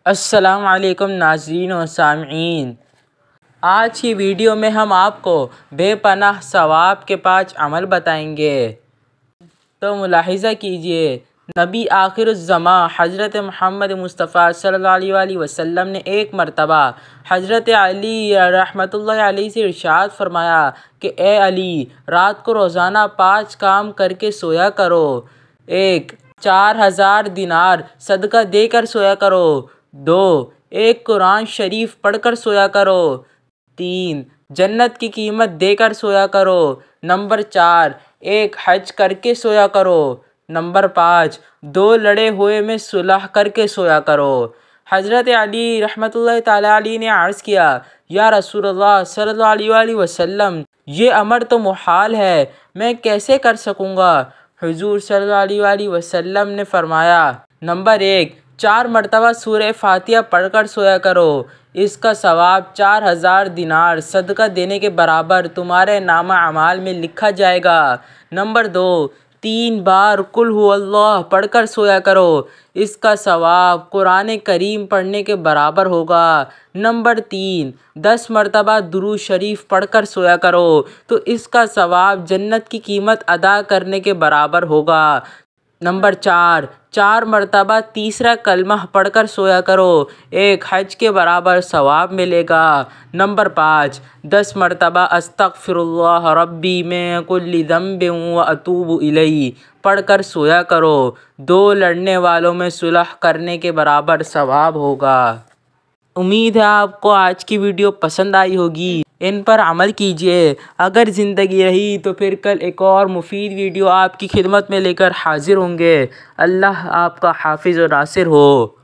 अस्सलाम वालेकुम नाज़रीन व सामईन। आज की वीडियो में हम आपको बेपनाह सवाब के 5 अमल बताएंगे। तो मुलाहिज़ा कीजिए, नबी आखिरुज़्ज़मा हज़रत मोहम्मद मुस्तफ़ा सल्लल्लाहु अलैहि वसल्लम ने एक मरतबा हज़रत अली रहमतुल्लाहि अलैहि से इरशाद फरमाया कि ए अली, रात को रोज़ाना 5 काम करके सोया करो। 1. 4000 दिनार सदका देकर सोया करो। 2. एक कुरान शरीफ पढ़कर सोया करो। 3. जन्नत की कीमत देकर सोया करो। नंबर 4. एक हज करके सोया करो। नंबर 5. 2 लड़े हुए में सुलह करके सोया करो। हज़रत अली रहमतुल्लाहि ताला अलैहि ने अर्ज़ किया, या रसूलल्लाह सल्लल्लाहु अलैहि वसल्लम, ये अमर तो मुहाल है, मैं कैसे कर सकूँगा? हुज़ूर सल्लल्लाहु अलैहि वसल्लम ने फरमाया, नंबर 1. 4 मरतबा सूरह फातिहा पढ़कर सोया करो। इसका सवाब 4000 दिनार सदका देने के बराबर तुम्हारे नामा अमाल में लिखा जाएगा। नंबर 2. 3 बार कुल हुवल्लाह पढ़कर सोया करो। इसका सवाब कुरान करीम पढ़ने के बराबर होगा। नंबर 3. 10 मरतबा दुरूद शरीफ पढ़कर सोया करो तो इसका सवाब जन्नत की कीमत अदा करने के बराबर होगा। नंबर 4. 4 मरतबा तीसरा कलमा पढ़कर सोया करो, एक हज के बराबर सवाब मिलेगा। नंबर 5. 10 मरतबा अस्तग़फ़िरुल्लाह रब्बी मिन कुल्लि ज़ंबिन व अतूबु इलैहि पढ़कर सोया करो। 2 लड़ने वालों में सुलह करने के बराबर सवाब होगा। उम्मीद है आपको आज की वीडियो पसंद आई होगी। इन पर अमल कीजिए। अगर ज़िंदगी रही तो फिर कल एक और मुफीद वीडियो आपकी खिदमत में लेकर हाजिर होंगे। अल्लाह आपका हाफिज़ और नासिर हो।